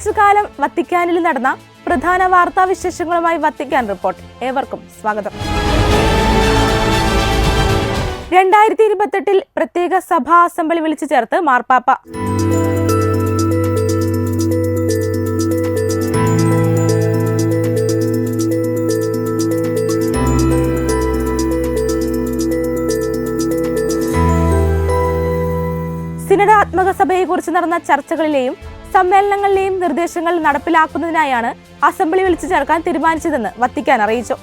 കുറച്ചുകാലം വത്തിക്കാനിൽ നടന്ന പ്രധാന വാർത്താ വിശേഷങ്ങളുമായി വത്തിക്കാൻ റിപ്പോർട്ട്. ഏവർക്കും സ്വാഗതം. 2028 പ്രത്യേക സഭാ അസംബ്ലി വിളിച്ചു ചേർത്ത് മാർപ്പാപ്പ. സിനഡാത്മക സഭയെക്കുറിച്ച് നടന്ന ചർച്ചകളിലെയും സമ്മേളനങ്ങളിലെയും നിർദ്ദേശങ്ങൾ നടപ്പിലാക്കുന്നതിനായാണ് അസംബ്ലി വിളിച്ചു ചേർക്കാൻ തീരുമാനിച്ചതെന്ന് വത്തിക്കാൻ അറിയിച്ചു.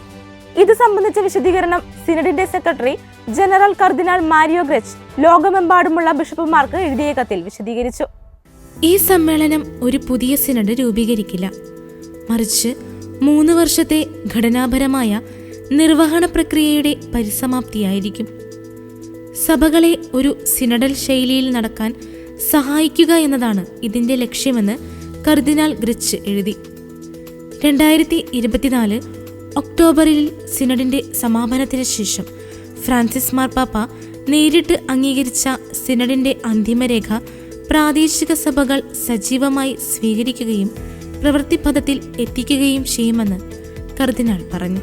ഇത് സംബന്ധിച്ച വിശദീകരണം സിനഡിന്റെ സെക്രട്ടറി ജനറൽ കർദിനാൾ മാരിയോ ഗ്രച്ച് ലോകമെമ്പാടുമുള്ള ബിഷപ്പുമാർക്ക് എഴുതിയ കത്തിൽ വിശദീകരിച്ചു. ഈ സമ്മേളനം ഒരു പുതിയ സിനഡ് രൂപീകരിക്കില്ല, മറിച്ച് 3 വർഷത്തെ ഘടനാപരമായ നിർവഹണ പ്രക്രിയയുടെ പരിസമാപ്തിയായിരിക്കും. സഭകളെ ഒരു സിനഡൽ ശൈലിയിൽ നടക്കാൻ സഹായിക്കുക എന്നതാണ് ഇതിന്റെ ലക്ഷ്യമെന്ന് കർദിനാൾ ഗ്രച്ച് എഴുതി. 2024 ഒക്ടോബറിൽ സിനഡിന്റെ സമാപനത്തിന് ശേഷം ഫ്രാൻസിസ് മാർപ്പാപ്പ നേരിട്ട് അംഗീകരിച്ച സിനഡിന്റെ അന്തിമരേഖ പ്രാദേശിക സഭകൾ സജീവമായി സ്വീകരിക്കുകയും പ്രവൃത്തിപഥത്തിൽ എത്തിക്കുകയും ചെയ്യുമെന്ന് കർദിനാൾ പറഞ്ഞു.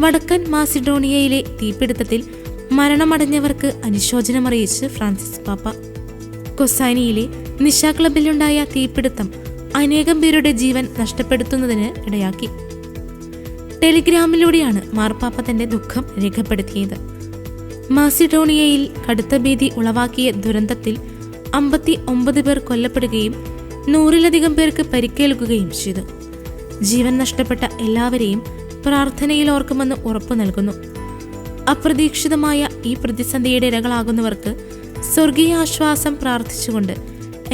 വടക്കൻ മാസിഡോണിയയിലെ തീപിടുത്തത്തിൽ മരണമടഞ്ഞവർക്ക് അനുശോചനമറിയിച്ച് ഫ്രാൻസിസ് പാപ്പ. കൊസാനിയിലെ നിശാ ക്ലബിലുണ്ടായ തീപിടുത്തം അനേകം പേരുടെ ജീവൻ നഷ്ടപ്പെടുത്തുന്നതിന് ഇടയാക്കി. ടെലിഗ്രാമിലൂടെയാണ് മാർപ്പാപ്പ തന്റെ ദുഃഖം രേഖപ്പെടുത്തിയത്. മാസിഡോണിയയിൽ കടുത്ത ഭീതി ഉളവാക്കിയ ദുരന്തത്തിൽ 59 പേർ കൊല്ലപ്പെടുകയും 100-ലധികം പേർക്ക് പരിക്കേൽക്കുകയും ചെയ്തു. ജീവൻ നഷ്ടപ്പെട്ട എല്ലാവരെയും പ്രാർത്ഥനയിൽ ഓർക്കുമെന്ന് ഉറപ്പു നൽകുന്നു. അപ്രതീക്ഷിതമായ ഈ പ്രതിസന്ധിയുടെ ഇരകളാകുന്നവർക്ക് സ്വർഗീയ ആശ്വാസം പ്രാർത്ഥിച്ചുകൊണ്ട്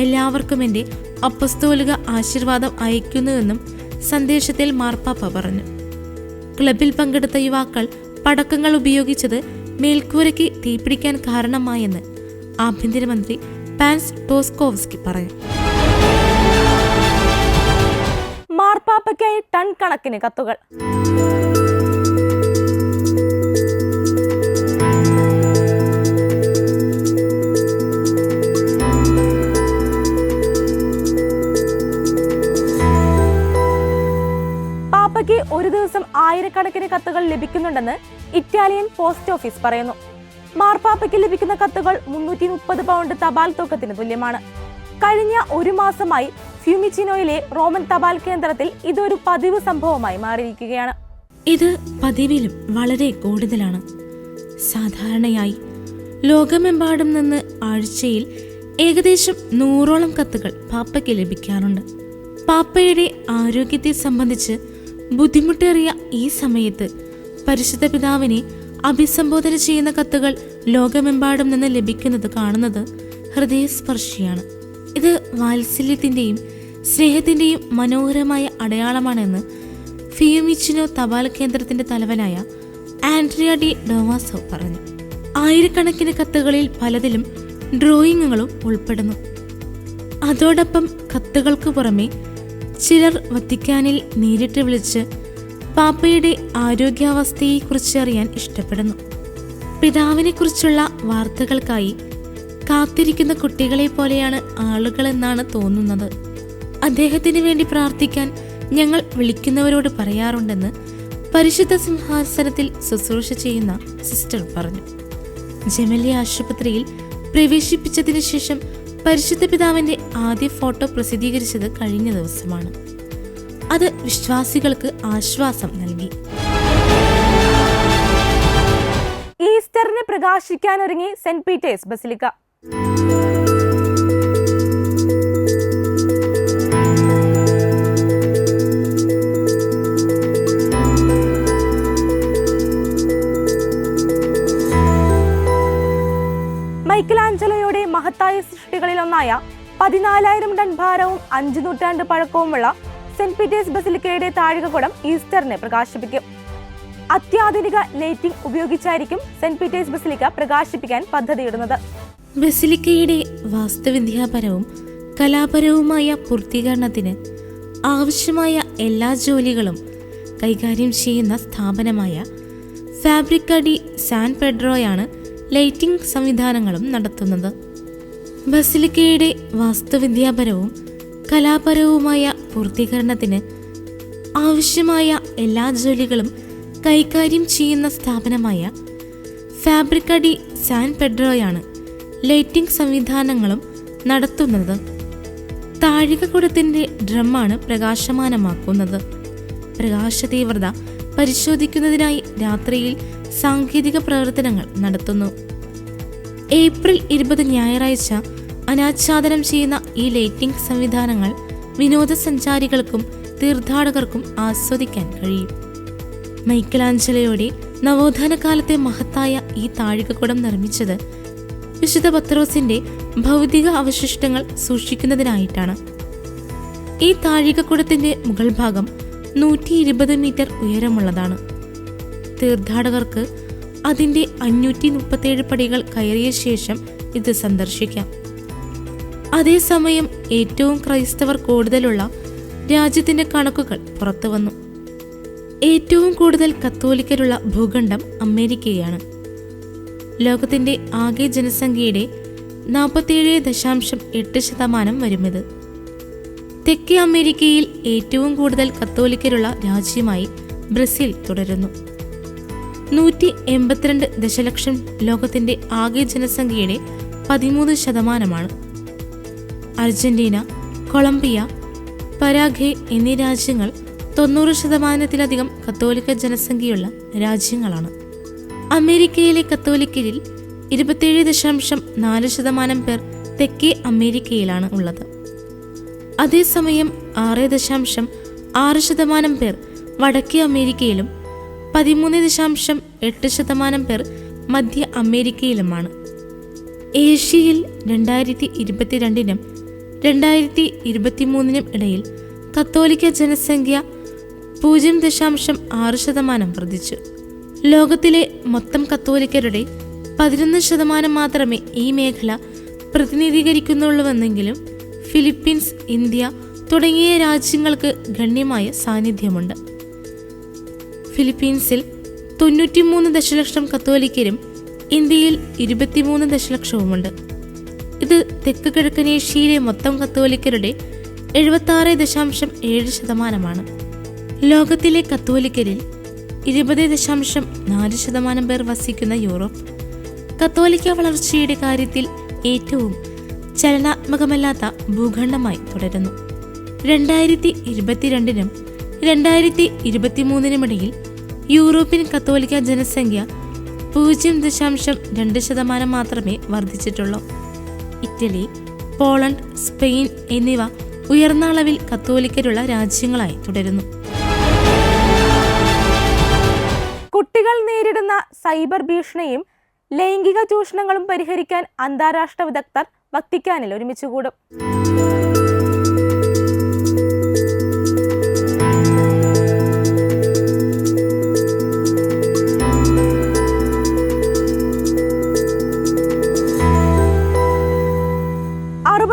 എല്ലാവർക്കും എൻ്റെ അപ്പസ്തോലിക ആശീർവാദം അയക്കുന്നുവെന്നും സന്ദേശത്തിൽ മാർപ്പാപ്പ പറഞ്ഞു. ക്ലബിൽ പങ്കെടുത്ത യുവാക്കൾ പടക്കങ്ങൾ ഉപയോഗിച്ചത് മേൽക്കൂരയ്ക്ക് തീപിടിക്കാൻ കാരണമായെന്ന് ആഭ്യന്തരമന്ത്രി പാൻസ് ടോസ്കോവ്സ്കി പറഞ്ഞു. മാർപ്പാപ്പയ്ക്കായി ടൺ കണക്കിന് കത്തുകൾ. പാപ്പയ്ക്ക് ഒരു ദിവസം 1000-കണക്കിന് കത്തുകൾ ലഭിക്കുന്നുണ്ടെന്ന് ഇറ്റാലിയൻ പോസ്റ്റ് ഓഫീസ് പറയുന്നു. മാർപ്പാപ്പയ്ക്ക് ലഭിക്കുന്ന കത്തുകൾ 330 പൗണ്ട് തപാൽ തൂക്കത്തിന് തുല്യമാണ്. കഴിഞ്ഞ ഒരു മാസമായി ഫ്യൂമിച്ചിനോയിലെ റോമൻ തപാൽ കേന്ദ്രത്തിൽ ഇതൊരു പതിവ് സംഭവമായി മാറിയിരിക്കുകയാണ്. ഇത് പതിവിലും വളരെ കൂടുതലാണ്. സാധാരണയായി ലോകമെമ്പാടും നിന്ന് ആഴ്ചയിൽ ഏകദേശം 100ഓളം കത്തുകൾ പാപ്പയ്ക്ക് ലഭിക്കാറുണ്ട്. പാപ്പയുടെ ആരോഗ്യത്തെ സംബന്ധിച്ച് ബുദ്ധിമുട്ടേറിയ ഈ സമയത്ത് പരിശുദ്ധ പിതാവിനെ അഭിസംബോധന ചെയ്യുന്ന കത്തുകൾ ലോകമെമ്പാടും നിന്ന് ലഭിക്കുന്നത് കാണുന്നത് ഹൃദയസ്പർശിയാണ്. ഇത് വാത്സല്യത്തിന്റെയും സ്നേഹത്തിന്റെയും മനോഹരമായ അടയാളമാണെന്ന് ഫിയുമിച്ചിനോ തപാൽ കേന്ദ്രത്തിന്റെ തലവനായ ആൻഡ്രിയ ഡി ഡോവാസോ പറഞ്ഞു. 1000-കണക്കിന് കത്തുകളിൽ പലതിലും ഡ്രോയിങ്ങുകളും ഉൾപ്പെടുന്നു. അതോടൊപ്പം കത്തുകൾക്ക് പുറമെ ചിലർ വത്തിക്കാനിൽ നേരിട്ട് വിളിച്ച് പാപ്പയുടെ ആരോഗ്യാവസ്ഥയെക്കുറിച്ച് അറിയാൻ ഇഷ്ടപ്പെടുന്നു. പിതാവിനെ കുറിച്ചുള്ള വാർത്തകൾക്കായി കാത്തിരിക്കുന്ന കുട്ടികളെ പോലെയാണ് ആളുകളെന്നാണ് തോന്നുന്നത്. അദ്ദേഹത്തിന് വേണ്ടി പ്രാർത്ഥിക്കാൻ ഞങ്ങൾ വിളിക്കുന്നവരോട് പറയാറുണ്ടെന്ന് പരിശുദ്ധ സിംഹാസനത്തിൽ ശുശ്രൂഷ ചെയ്യുന്ന സിസ്റ്റർ പറഞ്ഞു. ജെമലി ആശുപത്രിയിൽ പ്രവേശിപ്പിച്ചതിനു ശേഷം പരിശുദ്ധ പിതാവിന്റെ ആദ്യ ഫോട്ടോ പ്രസിദ്ധീകരിച്ചത് കഴിഞ്ഞ ദിവസമാണ്. അത് വിശ്വാസികൾക്ക് ആശ്വാസം നൽകി. ഈസ്റ്ററിന് പ്രകാശിക്കാനൊരുങ്ങി സെന്റ് പീറ്റേഴ്സ് ബസിലിക്ക. മൈക്കലാഞ്ചലോയുടെ മഹത്തായ സൃഷ്ടികളിൽ ഒന്നായ 14,000 ടൺ ഭാരവും 5 നൂറ്റാണ്ട് പഴക്കവുമുള്ള സെന്റ് പീറ്റേഴ്സ് ബസിലിക്കയുടെ താഴികക്കുടം ഈസ്റ്ററിനെ പ്രകാശിപ്പിക്കും. അത്യാധുനിക ലൈറ്റിംഗ് ഉപയോഗിച്ചായിരിക്കും സെന്റ് പീറ്റേഴ്സ് ബസിലിക്ക പ്രകാശിപ്പിക്കാൻ പദ്ധതിയിടുന്നത്. ബസിലിക്കയുടെ വാസ്തുവിദ്യാപരവും കലാപരവുമായ പൂർത്തീകരണത്തിന് ആവശ്യമായ എല്ലാ ജോലികളും കൈകാര്യം ചെയ്യുന്ന സ്ഥാപനമായ ഫാബ്രിക്ക ഡി സാൻ പെഡ്രോയാണ് ലൈറ്റിംഗ് സംവിധാനങ്ങളും നടത്തുന്നത്. ബസിലിക്കയുടെ വാസ്തുവിദ്യാപരവും കലാപരവുമായ പൂർത്തീകരണത്തിന് ആവശ്യമായ എല്ലാ ജോലികളും കൈകാര്യം ചെയ്യുന്ന സ്ഥാപനമായ ഫാബ്രിക്ക ഡി സാൻ പെഡ്രോയാണ് ലൈറ്റിംഗ് സംവിധാനങ്ങളും നടത്തുന്നത്. താഴികക്കുടത്തിന്റെ ഡ്രമ്മാണ് പ്രകാശമാനമാക്കുന്നത്. പ്രകാശ തീവ്രത പരിശോധിക്കുന്നതിനായി രാത്രിയിൽ സാങ്കേതിക പ്രവർത്തനങ്ങൾ നടത്തുന്നു. ഏപ്രിൽ 20 ഞായറാഴ്ച അനാച്ഛാദനം ചെയ്യുന്ന ഈ ലൈറ്റിംഗ് സംവിധാനങ്ങൾ വിനോദസഞ്ചാരികൾക്കും തീർത്ഥാടകർക്കും ആസ്വദിക്കാൻ കഴിയും. മൈക്കലാഞ്ചലോയുടെ നവോത്ഥാന കാലത്തെ മഹത്തായ ഈ താഴികക്കുടം നിർമ്മിച്ചത് വിശുദ്ധ പത്രോസിന്റെ ഭൗതിക അവശിഷ്ടങ്ങൾ സൂക്ഷിക്കുന്നതിനായിട്ടാണ്. ഈ താഴികക്കുടത്തിന്റെ മുകൾ ഭാഗം 120 മീറ്റർ ഉയരമുള്ളതാണ്. തീർത്ഥാടകർക്ക് അതിന്റെ 537 പടികൾ കയറിയ ശേഷം ഇത് സന്ദർശിക്കാം. അതേസമയം ഏറ്റവും ക്രൈസ്തവർ കൂടുതലുള്ള രാജ്യത്തിന്റെ കണക്കുകൾ പുറത്തുവന്നു. ഏറ്റവും കൂടുതൽ കത്തോലിക്കരുള്ള ഭൂഖണ്ഡം അമേരിക്കയാണ്. ലോകത്തിന്റെ ആകെ ജനസംഖ്യയുടെ 47.8% വരുമിത്. തെക്കേ അമേരിക്കയിൽ ഏറ്റവും കൂടുതൽ കത്തോലിക്കരുള്ള രാജ്യമായി ബ്രസീൽ തുടരുന്നു. 182 ദശലക്ഷം ലോകത്തിന്റെ ആകെ ജനസംഖ്യയുടെ 13%. അർജന്റീന, കൊളംബിയ, പരാഗ്വേ എന്നീ രാജ്യങ്ങൾ 90%-ലധികം കത്തോലിക്ക ജനസംഖ്യയുള്ള രാജ്യങ്ങളാണ്. അമേരിക്കയിലെ കത്തോലിക്കരിൽ 27.4% പേർ തെക്കേ അമേരിക്കയിലാണ് ഉള്ളത്. അതേസമയം 6.6% പേർ വടക്കേ അമേരിക്കയിലും 13.8% പേർ മധ്യ അമേരിക്കയിലുമാണ്. ഏഷ്യയിൽ 2022-നും 2023-നും ഇടയിൽ കത്തോലിക്ക ജനസംഖ്യ 0.6% വർദ്ധിച്ചു. ലോകത്തിലെ മൊത്തം കത്തോലിക്കരുടെ 11% മാത്രമേ ഈ മേഖല പ്രതിനിധീകരിക്കുന്നുള്ളൂവെന്നെങ്കിലും ഫിലിപ്പീൻസ്, ഇന്ത്യ തുടങ്ങിയ രാജ്യങ്ങൾക്ക് ഗണ്യമായ സാന്നിധ്യമുണ്ട്. ഫിലിപ്പീൻസിൽ 93 ദശലക്ഷം കത്തോലിക്കരും ഇന്ത്യയിൽ 23 ദശലക്ഷവുമുണ്ട്. ഇത് തെക്ക് കിഴക്കനേഷ്യയിലെ മൊത്തം കത്തോലിക്കരുടെ 76.7%. ലോകത്തിലെ കത്തോലിക്കരിൽ 20.4% പേർ വസിക്കുന്ന യൂറോപ്പ് കത്തോലിക്ക വളർച്ചയുടെ കാര്യത്തിൽ ഏറ്റവും ചലനാത്മകമല്ലാത്ത ഭൂഖണ്ഡമായി തുടരുന്നു. 2022-നും 2023-നും ഇടയിൽ യൂറോപ്യൻ കത്തോലിക്ക ജനസംഖ്യ 0.2% മാത്രമേ വർദ്ധിച്ചിട്ടുള്ളൂ. ഇറ്റലി, പോളണ്ട്, സ്പെയിൻ എന്നിവ ഉയർന്ന അളവിൽ കത്തോലിക്കരുള്ള രാജ്യങ്ങളായി തുടരുന്നു. കുട്ടികൾ നേരിടുന്ന സൈബർ ഭീഷണിയും ലൈംഗിക ചൂഷണങ്ങളും പരിഹരിക്കാൻ അന്താരാഷ്ട്ര വിദഗ്ധർ വത്തിക്കാനിൽ ഒരുമിച്ചുകൂടും.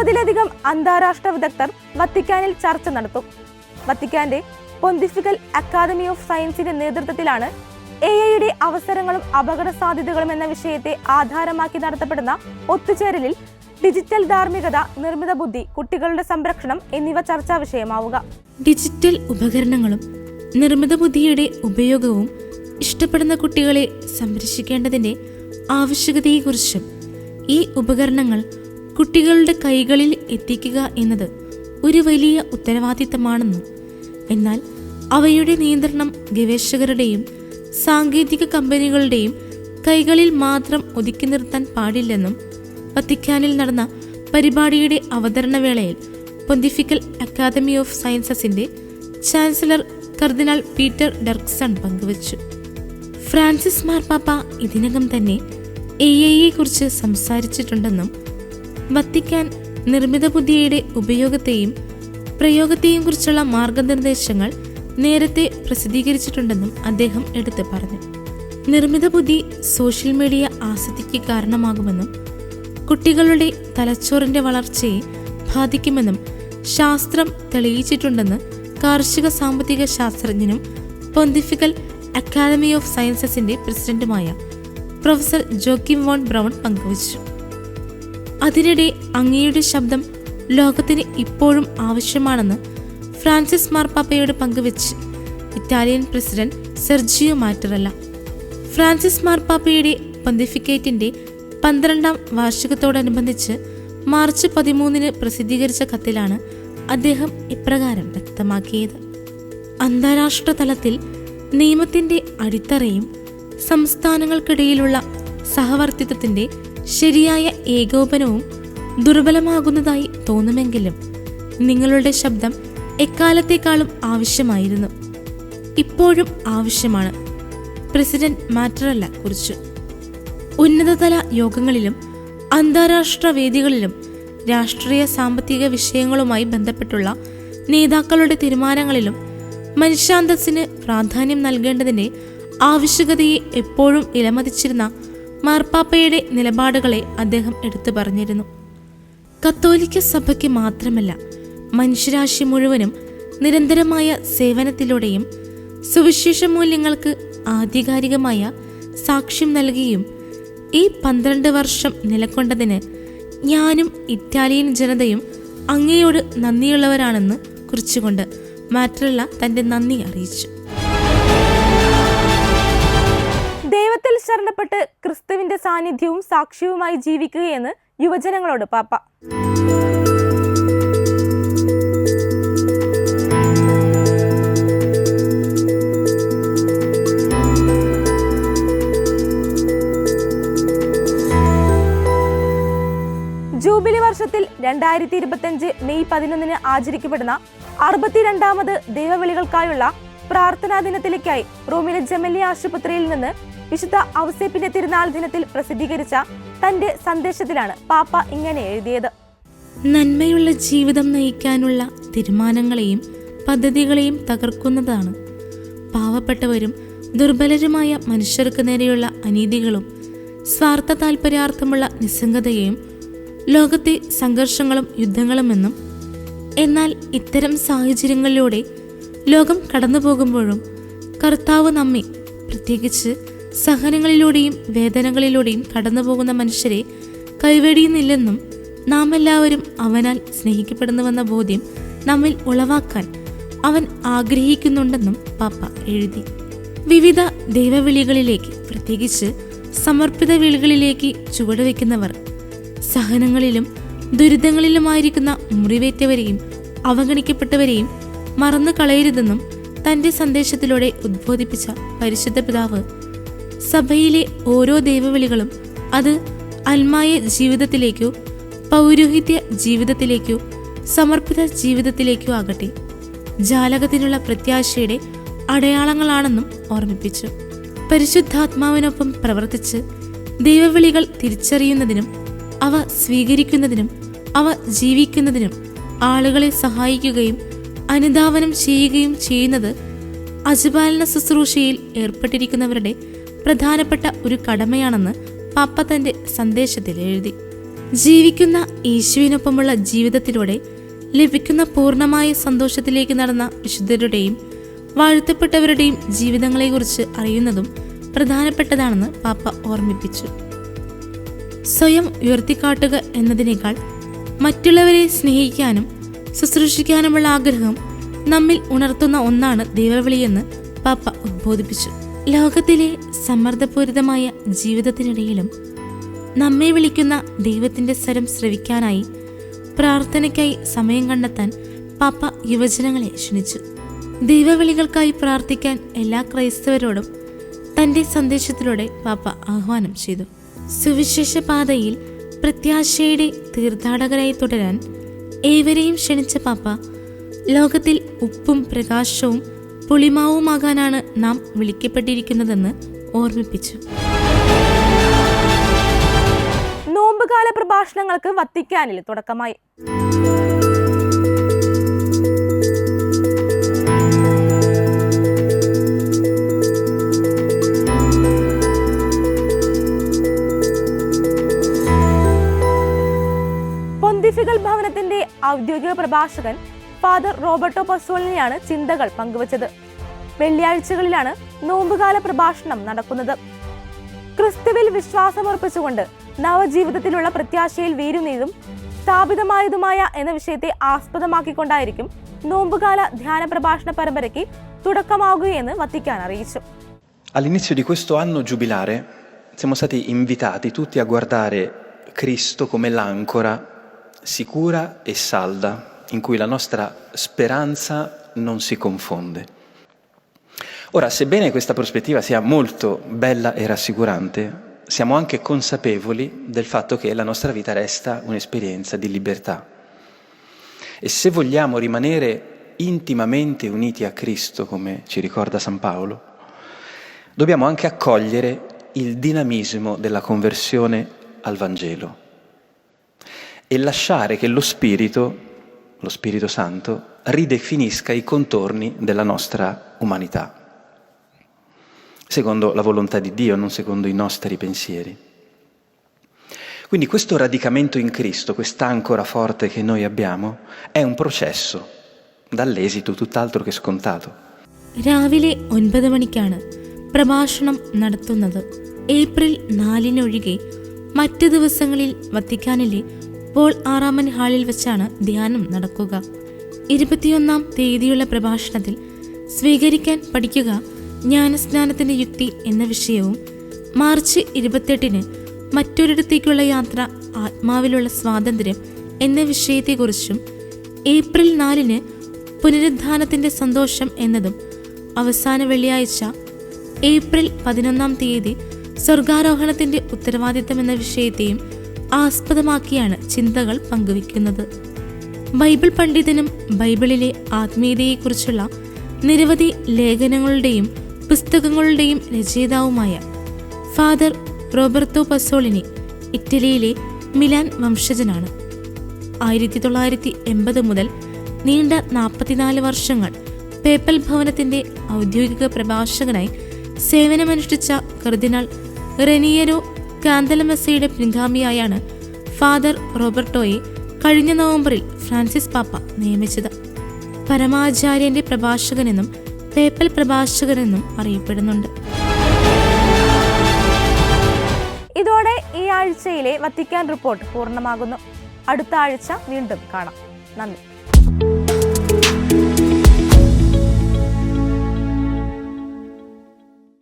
ിലധികം അന്താരാഷ്ട്ര വിദഗ്ധർ വത്തിക്കാനിൽ ചർച്ച നടത്തും. വത്തിക്കാന്റെ പൊന്തിഫിക്കൽ അക്കാദമി ഓഫ് സയൻസിന്റെ നേതൃത്വത്തിലാണ് AI-യുടെ അവസരങ്ങളും അപകട സാധ്യതകളും എന്ന വിഷയത്തെ ആധാരമാക്കി നടത്തപ്പെടുന്ന ഒത്തുചേരലിൽ ഡിജിറ്റൽ ധാർമ്മികത, നിർമ്മിത ബുദ്ധി, കുട്ടികളുടെ സംരക്ഷണം എന്നിവ ചർച്ചാ വിഷയമാവുക. ഡിജിറ്റൽ ഉപകരണങ്ങളും നിർമ്മിത ബുദ്ധിയുടെ ഉപയോഗവും ഇഷ്ടപ്പെടുന്ന കുട്ടികളെ സംരക്ഷിക്കേണ്ടതിന്റെ ആവശ്യകതയെക്കുറിച്ചും ഈ ഉപകരണങ്ങൾ കുട്ടികളുടെ കൈകളിൽ എത്തിക്കുക എന്നത് ഒരു വലിയ ഉത്തരവാദിത്തമാണെന്നും എന്നാൽ അവയുടെ നിയന്ത്രണം ഗവേഷകരുടെയും സാങ്കേതിക കമ്പനികളുടെയും കൈകളിൽ മാത്രം ഒതുക്കി നിർത്താൻ പാടില്ലെന്നും വത്തിക്കാനിൽ നടന്ന പരിപാടിയുടെ അവതരണവേളയിൽ പൊന്തിഫിക്കൽ അക്കാദമി ഓഫ് സയൻസസിന്റെ ചാൻസലർ കർദിനാൾ പീറ്റർ ഡെർക്സൺ പങ്കുവച്ചു. ഫ്രാൻസിസ് മാർപ്പാപ്പ ഇതിനകം തന്നെ AI-യെക്കുറിച്ച് സംസാരിച്ചിട്ടുണ്ടെന്നും വത്തിക്കാൻ നിർമ്മിത ബുദ്ധിയുടെ ഉപയോഗത്തെയും പ്രയോഗത്തെയും കുറിച്ചുള്ള മാർഗനിർദ്ദേശങ്ങൾ നേരത്തെ പ്രസിദ്ധീകരിച്ചിട്ടുണ്ടെന്നും അദ്ദേഹം എടുത്തു പറഞ്ഞു. നിർമ്മിത ബുദ്ധി സോഷ്യൽ മീഡിയ ആസക്തിക്ക് കാരണമാകുമെന്നും കുട്ടികളുടെ തലച്ചോറിന്റെ വളർച്ചയെ ബാധിക്കുമെന്നും ശാസ്ത്രം തെളിയിച്ചിട്ടുണ്ടെന്ന് കാർഷിക സാമ്പത്തിക ശാസ്ത്രജ്ഞനും പൊന്തിഫിക്കൽ അക്കാദമി ഓഫ് സയൻസസിന്റെ പ്രസിഡന്റുമായ പ്രൊഫസർ ജോക്കിം വോൺ ബ്രൗൺ പങ്കുവച്ചു. അതിനിടെ അങ്ങയുടെ ശബ്ദം ലോകത്തിന് ഇപ്പോഴും ആവശ്യമാണെന്ന് ഫ്രാൻസിസ് മാർപ്പാപ്പയോട് പങ്കുവെച്ച് ഇറ്റാലിയൻ പ്രസിഡന്റ് സെർജിയോ മാറ്ററല്ല. ഫ്രാൻസിസ് മാർപ്പാപ്പയുടെ പൊന്തിഫിക്കേറ്റിന്റെ 12ാം വാർഷികത്തോടനുബന്ധിച്ച് മാർച്ച് 13 പ്രസിദ്ധീകരിച്ച കത്തിലാണ് അദ്ദേഹം ഇപ്രകാരം വ്യക്തമാക്കിയത്. അന്താരാഷ്ട്ര തലത്തിൽ നിയമത്തിന്റെ അടിത്തറയും സംസ്ഥാനങ്ങൾക്കിടയിലുള്ള സഹവർത്തിത്വത്തിന്റെ ശരിയായ ഏകോപനവും ദുർബലമാകുന്നതായി തോന്നുമെങ്കിലും നിങ്ങളുടെ ശബ്ദം എക്കാലത്തേക്കാളും ആവശ്യമായിരുന്നു, ഇപ്പോഴും ആവശ്യമാണ്, പ്രസിഡന്റ് മാറ്ററല്ല കുറിച്ചു. ഉന്നതതല യോഗങ്ങളിലും അന്താരാഷ്ട്ര വേദികളിലും രാഷ്ട്രീയ സാമ്പത്തിക വിഷയങ്ങളുമായി ബന്ധപ്പെട്ടുള്ള നേതാക്കളുടെ തീരുമാനങ്ങളിലും മനുഷ്യാന്തസ്സിന് പ്രാധാന്യം നൽകേണ്ടതിന്റെ ആവശ്യകതയെ എപ്പോഴും വിലമതിച്ചിരുന്ന മാർപ്പാപ്പയുടെ നിലപാടുകളെ അദ്ദേഹം എടുത്തു പറഞ്ഞിരുന്നു. കത്തോലിക്ക സഭയ്ക്ക് മാത്രമല്ല, മനുഷ്യരാശി മുഴുവനും നിരന്തരമായ സേവനത്തിലൂടെയും സുവിശേഷ മൂല്യങ്ങൾക്ക് ആധികാരികമായ സാക്ഷ്യം നൽകിയും ഈ 12 വർഷം നിലകൊണ്ടതിന് ഞാനും ഇറ്റാലിയൻ ജനതയും അങ്ങയോട് നന്ദിയുള്ളവരാണെന്ന് കുറിച്ചുകൊണ്ട് മാറ്ററല്ല തന്റെ നന്ദി അറിയിച്ചു. ദൈവത്തിൽ ശരണപ്പെട്ട് ക്രിസ്തുവിന്റെ സാന്നിധ്യവും സാക്ഷ്യവുമായി ജീവിക്കുകയെന്ന് യുവജനങ്ങളോട് പാപ്പ. ജൂബിലി വർഷത്തിൽ 2025 മെയ് 11 ആചരിക്കപ്പെടുന്ന 62ാമത് ദൈവവിളികൾക്കായുള്ള പ്രാർത്ഥനാ ദിനത്തിലേക്കായി റോമിലെ ജെമല്ലി ആശുപത്രിയിൽ നിന്ന് വിശുദ്ധ ഔസേപ്പിന്റെ തിരുനാൾ ദിനത്തിൽ പ്രസിദ്ധീകരിച്ച തന്റെ സന്ദേശത്തിലാണ് പാപ്പ ഇങ്ങനെ എഴുതിയത്. നന്മയുള്ള ജീവിതം നയിക്കാനുള്ള തീരുമാനങ്ങളെയും പദ്ധതികളെയും തകർക്കുന്നതാണ് പാവപ്പെട്ടവരും ദുർബലരുമായ മനുഷ്യർക്ക് നേരെയുള്ള അനീതികളും സ്വാർത്ഥ താൽപര്യാർത്ഥമുള്ള നിസ്സംഗതയും ലോകത്തെ സംഘർഷങ്ങളും യുദ്ധങ്ങളുമെന്നും. എന്നാൽ ഇത്തരം സാഹചര്യങ്ങളിലൂടെ ലോകം കടന്നുപോകുമ്പോഴും കർത്താവ് നമ്മെ, പ്രത്യേകിച്ച് സഹനങ്ങളിലൂടെയും വേദനകളിലൂടെയും കടന്നുപോകുന്ന മനുഷ്യരെ കൈവെടിയുന്നില്ലെന്നും നാം എല്ലാവരും അവനാൽ സ്നേഹിക്കപ്പെടുന്നുവെന്ന ബോധ്യം നമ്മിൽ ഉളവാക്കാൻ അവൻ ആഗ്രഹിക്കുന്നുണ്ടെന്നും പാപ്പ എഴുതി. വിവിധ ദൈവവിളികളിലേക്ക്, പ്രത്യേകിച്ച് സമർപ്പിത വിളികളിലേക്ക് ചുവടുവെക്കുന്നവർ സഹനങ്ങളിലും ദുരിതങ്ങളിലുമായിരിക്കുന്ന മുറിവേറ്റവരെയും അവഗണിക്കപ്പെട്ടവരെയും മറന്നു കളയരുതെന്നും തന്റെ സന്ദേശത്തിലൂടെ ഉദ്ബോധിപ്പിച്ച പരിശുദ്ധ പിതാവ്, സഭയിലെ ഓരോ ദൈവവിളികളും അത് ആത്മായ ജീവിതത്തിലേക്കോ പൗരോഹിത്യ ജീവിതത്തിലേക്കോ സമർപ്പിത ജീവിതത്തിലേക്കോ ആകട്ടെ ജാലകത്തിനുള്ള പ്രത്യാശയുടെ അടയാളങ്ങളാണെന്നും ഓർമ്മിപ്പിച്ചു. പരിശുദ്ധാത്മാവിനൊപ്പം പ്രവർത്തിച്ച് ദൈവവിളികൾ തിരിച്ചറിയുന്നതിനും അവ സ്വീകരിക്കുന്നതിനും അവ ജീവിക്കുന്നതിനും ആളുകളെ സഹായിക്കുകയും അനുധാവനം ചെയ്യുകയും ചെയ്യുന്നത് അജപാലന ശുശ്രൂഷയിൽ ഏർപ്പെട്ടിരിക്കുന്നവരുടെ പ്രധാനപ്പെട്ട ഒരു കടമയാണെന്ന് പാപ്പ തന്റെ സന്ദേശത്തിൽ എഴുതി. ജീവിക്കുന്ന യേശുവിനൊപ്പമുള്ള ജീവിതത്തിലൂടെ ലഭിക്കുന്ന പൂർണ്ണമായ സന്തോഷത്തിലേക്ക് നടന്ന വിശുദ്ധരുടെയും വാഴ്ത്തപ്പെട്ടവരുടെയും ജീവിതങ്ങളെക്കുറിച്ച് അറിയുന്നതും പ്രധാനപ്പെട്ടതാണെന്ന് പാപ്പ ഓർമ്മിപ്പിച്ചു. സ്വയം ഉയർത്തിക്കാട്ടുക എന്നതിനേക്കാൾ മറ്റുള്ളവരെ സ്നേഹിക്കാനും ശുശ്രൂഷിക്കാനുമുള്ള ആഗ്രഹം നമ്മിൽ ഉണർത്തുന്ന ഒന്നാണ് ദൈവവിളിയെന്ന് പാപ്പ ഉദ്ബോധിപ്പിച്ചു. ലോകത്തിലെ സമ്മർദ്ദപൂരിതമായ ജീവിതത്തിനിടയിലും നമ്മെ വിളിക്കുന്ന ദൈവത്തിന്റെ സ്വരം ശ്രവിക്കാനായി പ്രാർത്ഥനയ്ക്കായി സമയം കണ്ടെത്താൻ പാപ്പ യുവജനങ്ങളെ ക്ഷണിച്ചു. ദൈവവിളികൾക്കായി പ്രാർത്ഥിക്കാൻ എല്ലാ ക്രൈസ്തവരോടും തന്റെ സന്ദേശത്തിലൂടെ പാപ്പ ആഹ്വാനം ചെയ്തു. സുവിശേഷ പാതയിൽ പ്രത്യാശയുടെ തീർത്ഥാടകരായി തുടരാൻ ഏവരെയും ക്ഷണിച്ച പാപ്പ, ലോകത്തിൽ ഉപ്പും പ്രകാശവും പുളിമാവുമാകാനാണ് നാം വിളിക്കപ്പെട്ടിരിക്കുന്നതെന്ന് ഓർമ്മിപ്പിച്ചു. നോമ്പുകാല പ്രഭാഷണങ്ങൾക്ക് വത്തിക്കാനിൽ തുടക്കമായി. പൊന്തിഫിക്കൽ ഭവനത്തിന്റെ ഔദ്യോഗിക പ്രഭാഷകൻ ഫാദർ റോബർട്ടോ പസോളിനെയാണ് ചിന്തകൾ പങ്കുവച്ചത്. വെള്ളിയാഴ്ചകളിലാണ് നോമ്പുകാല പ്രഭാഷണം നടക്കുന്നത്. ക്രിസ്തുവിൽ വിശ്വാസമർപ്പിച്ചുകൊണ്ട് നവജീവിതത്തിലുള്ള പ്രത്യാശയിൽ വീരുന്നതും സ്ഥാപിതമായതുമായ എന്ന വിഷയത്തെ ആസ്പദമാക്കിക്കൊണ്ടായിരിക്കും നോമ്പുകാല ധ്യാന പ്രഭാഷണ പരമ്പരയ്ക്ക് തുടക്കമാവുകയെന്ന് വത്തിക്കാൻ അറിയിച്ചു. All'inizio di questo anno giubilare siamo stati invitati tutti a guardare Cristo come l'ancora sicura e salda in cui la nostra speranza non si confonde. Ora, sebbene questa prospettiva sia molto bella e rassicurante, siamo anche consapevoli del fatto che la nostra vita resta un'esperienza di libertà. E se vogliamo rimanere intimamente uniti a Cristo, come ci ricorda San Paolo, dobbiamo anche accogliere il dinamismo della conversione al Vangelo e lasciare che lo Spirito Santo, ridefinisca i contorni della nostra umanità, secondo la volontà di Dio, non secondo i nostri pensieri. Quindi questo radicamento in Cristo, quest'ancora forte che noi abbiamo, è un processo dall'esito tutt'altro che scontato. രാവിലെ 9 മണിക്കാണ് പ്രഭാഷണം നടത്തുന്നത്. April 4 മറ്റു ദിവസങ്ങളിൽ വത്തിക്കാനിലെ Paul ആറാമൻ ഹാളിൽ വെച്ചാണ് ധ്യാനം നടക്കുക. 21 തീയതിയുള്ള പ്രഭാഷണത്തിൽ സ്വീകരിക്കാൻ പഠിക്കുക ജ്ഞാനസ്നാനത്തിന്റെ യുക്തി എന്ന വിഷയവും, മാർച്ച് 28 മറ്റൊരിടത്തേക്കുള്ള യാത്ര ആത്മാവിലുള്ള സ്വാതന്ത്ര്യം എന്ന വിഷയത്തെക്കുറിച്ചും, ഏപ്രിൽ 4 പുനരുദ്ധാനത്തിന്റെ സന്തോഷം എന്നതും, അവസാന വെള്ളിയാഴ്ച ഏപ്രിൽ 11 തീയതി സ്വർഗാരോഹണത്തിന്റെ ഉത്തരവാദിത്തം എന്ന വിഷയത്തെയും ആസ്പദമാക്കിയാണ് ചിന്തകൾ പങ്കുവയ്ക്കുന്നത്. ബൈബിൾ പണ്ഡിതനും ബൈബിളിലെ ആത്മീയതയെക്കുറിച്ചുള്ള നിരവധി ലേഖനങ്ങളുടെയും പുസ്തകങ്ങളുടെയും രചയിതാവുമായ ഫാദർ റോബർട്ടോ പസോളിനി ഇറ്റലിയിലെ മിലാൻ വംശജനാണ്. 1980 മുതൽ നീണ്ട 44 വർഷങ്ങൾ പേപ്പൽ ഭവനത്തിന്റെ ഔദ്യോഗിക പ്രഭാഷകനായി സേവനമനുഷ്ഠിച്ച കർദിനാൾ റെനിയരോ കാന്തലമസയുടെ പിൻഗാമിയായാണ് ഫാദർ റോബർട്ടോയെ കഴിഞ്ഞ നവംബറിൽ ഫ്രാൻസിസ് പാപ്പ നിയമിച്ചത്. പരമാചാര്യന്റെ പ്രഭാഷകനെന്നും പേപ്പൽ പ്രഭാഷകനെന്നും അറിയപ്പെടുന്നുണ്ട്. ഇതോടെ ഈ ആഴ്ചയിലെ വത്തിക്കാൻ റിപ്പോർട്ട് പൂർണ്ണമാകുന്നു. അടുത്ത ആഴ്ച വീണ്ടും കാണാം. നന്ദി.